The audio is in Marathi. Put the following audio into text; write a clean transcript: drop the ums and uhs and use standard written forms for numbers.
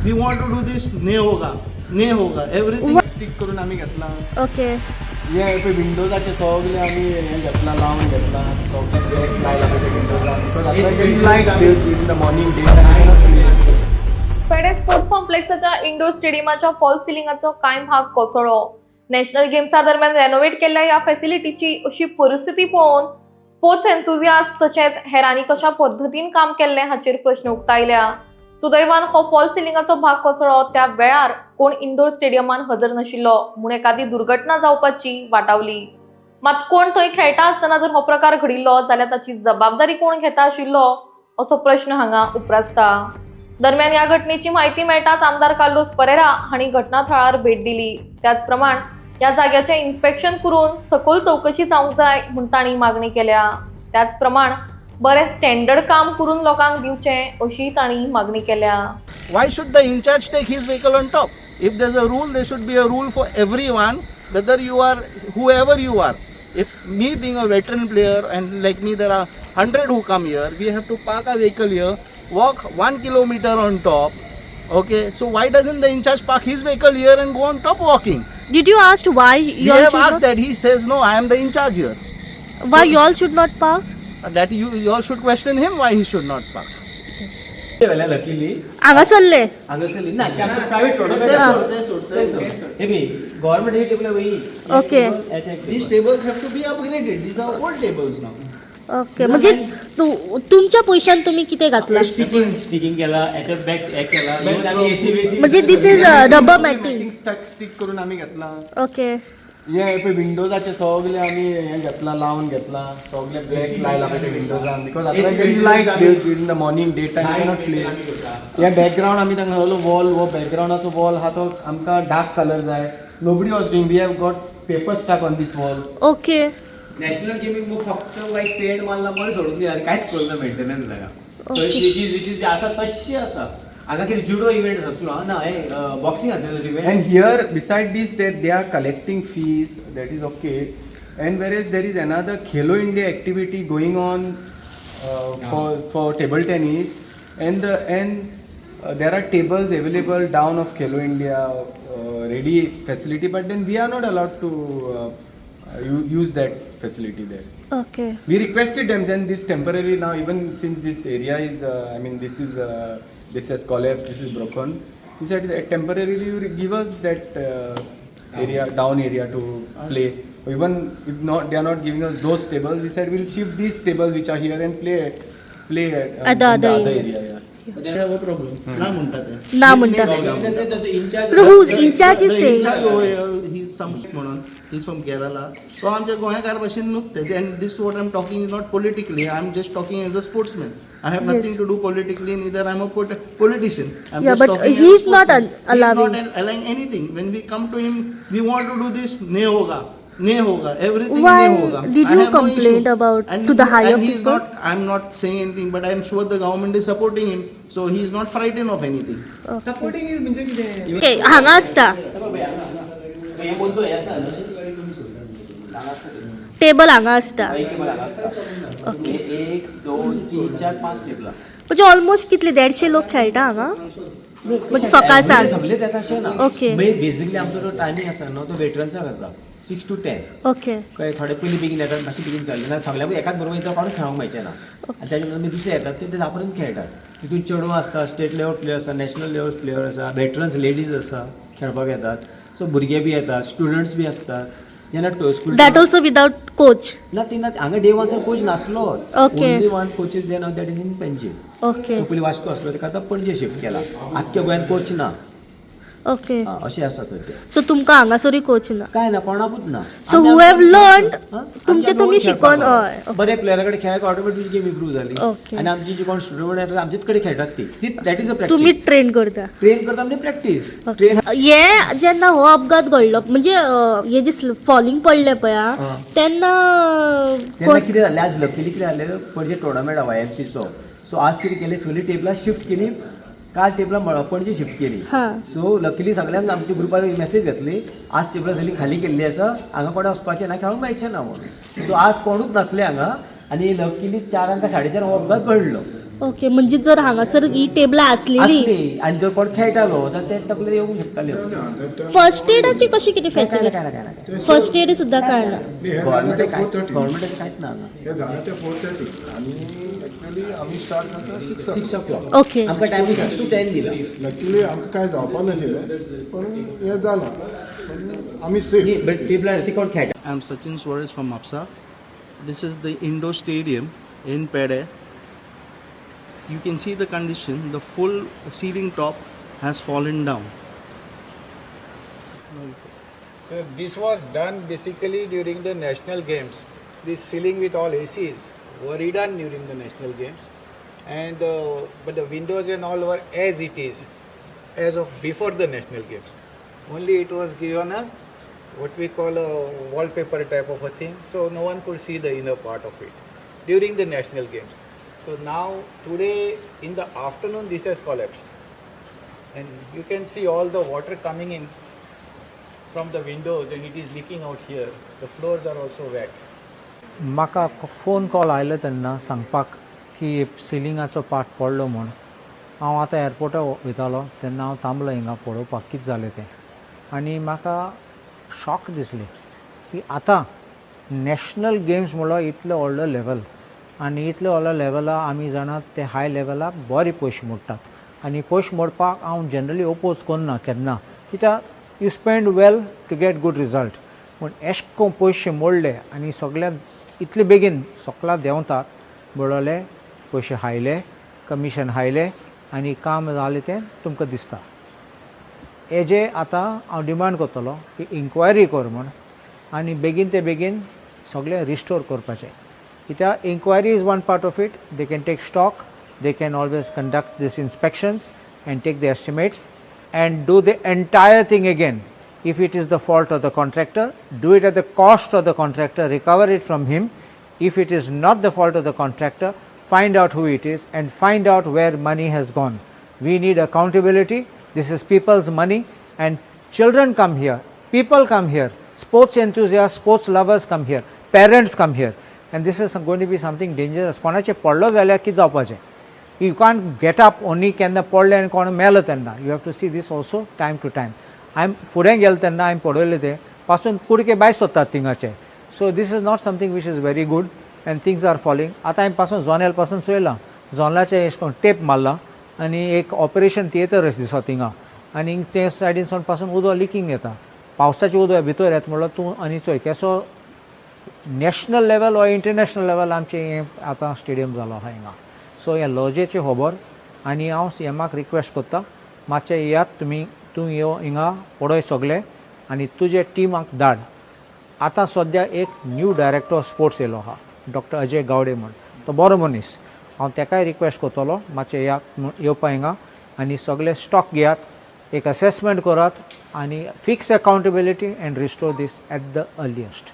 वी वॉन्ट टू डू दिस नहीं होगा एवरीथिंग स्टिक करून आम्ही घेतला. ओके. हे विंडोजाचे सगळे आम्ही हे घेतला लावून घेतला सगळे ब्लॅक लायला पाहिजे विंडोजान light in the morning day. Peddem sports कॉम्प्लेक्सच्या इंडोर स्टेडियमाच्या फॉल सिलिंगाचो कांय भाग कोसळ्ळो. नॅशनल गेम्सा दरम्यान रेनोवेट केल्ल्या ह्या फॅसिलिटीची अशी परिस्थिती पळोवन स्पोर्ट्स एन्थुजियास्ट तशेंच हेरांनी कशा पद्धतीन काम केल्लें हाचेर प्रश्न उक्तायल्या. सुदैवान हो फॉल सिलिंगाचो भाग कोसळ्ळो त्या वेळार कोण इंडोर स्टेडियमान हजर नाशिल्लो म्हूण एखादी दुर्घटना जावपाची वाटावली. मात कोण थंय खेळटा आसतना जर हो प्रकार घडिल्लो जाल्यार ताची जबाबदारी कोण घेता आशिल्लो असो प्रश्न हांगा उप्रासता. दरम्यान ह्या घटनेची माहिती मेळटाच आमदार कार्लोस परेरा हांणी घटनाथळार भेट दिली. त्याच प्रमाण ह्या जाग्याचें इन्स्पेक्शन करून सखोल चौकशी जावंक जाय म्हूण तांणी मागणी केल्या. त्याच प्रमाण बरे स्टँडर्ड काम करून लोकांक दिवचें अशी तांणी मागणी केल्या. Why should the in charge take his vehicle on top? If there's a rule, there should be a rule for everyone, whether you are whoever you are. If me being a veteran player and like me there are 100 who come here, we have to park our vehicle here, walk 1 kilometer on top. Okay, so why doesn't the in charge park his vehicle here and go on top walking? Did you ask why We you all have should asked that. He says no, I am the in charge here. why you all should not park? That you all should question him why he should not park. Luckily हांगा सरले. हांगासरली ना प्रायवेट गव्हर्नमेंट ही टेबल वही. Okay. These tables have to be upgraded. These are old tables now. Okay. म्हणजे तुमच्या पैशान तुम्ही किती घातला? स्टिकिंग केला याच्या बॅग्स एक केला आम्ही एसी म्हणजे दिस इज रबर मॅटिंग. स्टिक करून आम्ही घेतला. ओके. हे विंडोजाचे सगळे आम्ही हे घेतला लावून घेतला सगळे ब्लॅक लायला पाहिजे विंडोजान because light in the morning day time cannot play. हे बॅकग्राउंड आम्ही तांकां घालो वॉल वो बॅकग्राउंडाचो वॉल हा तो आमकां डार्क कलर जाय. Nobody was doing. We have got paper stuck on this wall. Okay. National gaming मग फक्त वाईट पेंट मारला म्हणून सोडून दिला कांयच करूं मेंटेनन्स जागा. विच आसा तशें आसा. हांगा कितें जुडो इव्हेंट्स आसलो ना हे बॉक्सिंग आसलेलो event. And here beside this that they are collecting fees, that is okay. And whereas there is another Khelo India activity going on for table tennis and there are tables available down of Khelo India ready facility, but then we are not allowed to use that facility there. Okay. We requested them then this temporarily now even since this area is this has collapsed, this is broken. He said that temporarily you give us that area, down area to play. Even if not, they are not giving us those tables. We said we'll shift these tables which are here and play at the the other other area. area. They have a problem. ना म्हणतात. ना म्हणतात. Who's in charge is saying? He's some म्हणून. He's from Kerala. So आमच्या गोंयकार भाशेन नुकतेच. And this what I'm talking is not politically. I'm just talking as a sportsman. I have nothing to do politically. Neither I'm a politician. I'm Yeah, just but talking as he's a not sportsman. allowing. He's not allowing anything. When we come to him, we want to do this. नहीं होगा. Everything Why नहीं होगा. did I you have no complain issue. about And to the higher and he's people? not. I'm not saying anything, but I'm sure the government is supporting him. So he's not frightened of anything. Supporting म्हणजे कितें ओके. हांगा असता हे बोलतो हे आसा टेबल हांगा असता. ओके 1 2 3 4 5 टेबला म्हणजे ऑलमोस्ट कितले 150 लोक खेळटा हांगा म्हणजे सकाळ सांज. सगळे येता अशें ना. ओके. बेसिकली आमचो जो टायमींग आसा न्हू तो वेटरन्साक आसा 6 to 10. ओके. कळ्ळें. थोडे पयलीं बेगीन येतात मातशें बेगीन चल्ले ना सगळ्यांक एकाच बरोबर येता काडून खेळोंक मेळचें ना. आनी त्याच्या नंतर दुसरे येतात ते 10 पर्यंत खेळटात. तितून चेडूं आसता स्टेट लेवल प्लेयर आसा नॅशनल लेवल प्लेयर आसा वेटरन्स लेडीज आसा खेळपाक येतात. सो भुरगे बी येतात स्टुडंट्स बी असतात. जेन्ना school that also without coach. ना ती ना हांगा डे वनसर कोच नासलो. Okay. Only one coach is there नाव that is in Panaji. Okay. पयलीं वास्को आसलो ताका आतां पणजे शिफ्ट केला. आख्ख्या गोंयांत कोच ना. ओके. अशें आसा सद्या. सो तुमकां हांगासरूय कोच ना. काय ना कोणाकूच ना. So who have learned तुमचे तुम्ही शिकून हय. बरे प्लेयरा कडेन खेळाक ऑटोमॅटिक गेम इम्प्रूव जाली. Okay. आनी आमची जी कोण स्टुडंट येतात आमचेच कडेन खेळटात ती दॅट इज अ तुम्ही प्रॅक्टीस. ट्रेन करता. ट्रेन करता म्हणजे प्रॅक्टीस. ट्रेन हे जेन्ना हो अपघात घडलो म्हणजे हे जे फॉलिंग पडले पळय तेन्ना तेन्ना कितें जालें आज लकीली कितें जालें पणजे टोर्नामेंट आहा YMCचो. सो आज कितें केलें सगळीं टेबलां शिफ्ट केली. काल टेबलां पणजे शिफ्ट केली. हां. सो लकीली सगळ्यांक आमच्या ग्रुपार एक मेसेज घातली आज टेबलां सगळीं खाली केल्ली आसा हांगा कोणा वचपाचें ना खेळूंक मेळचें ना म्हणून. सो आज कोणूच नासले हांगा आनी लकीली 4 का 4:30 हो अपघात घडलो. ओके, म्हणजे जर हांगासर ही टेबलां आसलेली असली आणि जर कोण खेळटालो तर ते तकले येवंक शकताले. फर्स्ट एडाची कशी कितें काय फॅसिलिटी? काय फर्स्ट एड सुद्दां काय ना? गव्हर्नमेंट कांयच ना हे झालं ते 4:30 आणि ॲक्च्युली आम्ही स्टार्ट करता 6 o'clock. ओके. आमकां टायमींग 6 to 10 दिला. ॲक्च्युली आमकां काय जावपा नाशिल्लें पण हें जालां पण आमी सेफ. टेबलार ती कोण खेळटा. I'm Sachin Suarez from MAPSA. This is the indoor stadium in Pede. You can see the condition. The full ceiling top has fallen down. So this was done basically during the national games. This ceiling with all ACs were redone during the national games, and but the windows and all were as it is, as of before the national games. Only it was given a what we call a wallpaper type of a thing, so no one could see the inner part of it during the national games. So now today in the afternoon this has collapsed, and you can see all the water coming in from the windows and it is leaking out here. The floors are also wet. म्हाका फोन कॉल आयलो तेन्ना सांगपाक की सिलिंगाचो पार्ट पडलो म्हूण. हांव आतां एअरपोर्टार वयतालो तेन्ना हांव थांबलो हिंगा पळोवपाक कितें जालें तें. आनी म्हाका शॉक दिसलें की आतां नॅशनल गेम्स म्हणलो इतलो व्हडलो लेवल आनी इतलो व्हडलो लेवला आमी जाणात ते हाय लेवलाक बरे पयशे मोडटात. आनी पयशे मोडपाक हांव जनरली ओपोज करना केन्ना, कित्याक you spend well to get good result. पूण एश कोन्न पयशे मोडले आनी सगळ्याक इतले बेगीन सगळा देंवतात बळोले पयशे हायले, कमिशन हायले आनी काम जालें तें तुमकां दिसता. हेजे आतां हांव डिमांड करतलो की इन्क्वायरी कर म्हूण आनी बेगीन ते बेगीन सगळें रिस्टोर करपाचें. कित्याक inquiry is one part of it. They can take stock, they can always conduct this inspections and take the estimates and do the entire thing again. If it is the fault of the contractor, do it at the cost of the contractor, recover it from him. If it is not the fault of the contractor, find out who it is and find out where money has gone. We need accountability. This is people's money and children come here, people come here, sports enthusiasts, sports lovers come here, parents come here, and this is going to be something dangerous. कोणाचे पडलो जाल्यार कितें जावपाचें? You can't get up only केन्ना पडले आनी कोण मेलो तेन्ना. You have to see this also time to time. फुडें गेलो तेन्ना हांवें पळयलें तें पासून कुडके भायर सोदतात थिंगाचे. So this is not something which is very good and things are falling. आतां हांवें पासून झोनेल पासून चोयलां, झोनलाचे अशें करून टेप मारला आनी एक ऑपरेशन थिएटर अशें दिसता थिंगा आनी ते सायडीन पासून उदक लिकींग येता. पावसाचें उदक भितर येता म्हणल्यार तूं आनी चोय केसो नॅशनल लेवल वा इंटरनॅशनल लेवल आमचें हें आतां स्टेडियम जालो आहा हिंगा. सो हें लॉजेचें खबर आनी हांव सीएमाक रिक्वेस्ट करता मातशें येयात तुमी, तूं यो हिंगा पळय सगळें आनी तुजे टिमाक धाड. आतां सद्या एक न्यू डायरेक्टर ऑफ स्पोर्ट्स येयलो आहा, डॉक्टर अजय गावडे म्हूण. तो बरो मनीस. हांव तेकाय रिक्वेस्ट करतलो मातशें येवपा हिंगा आनी सगळे स्टॉक घेयात, एक असेसमेंट करात आनी fix accountability and restore these at the earliest.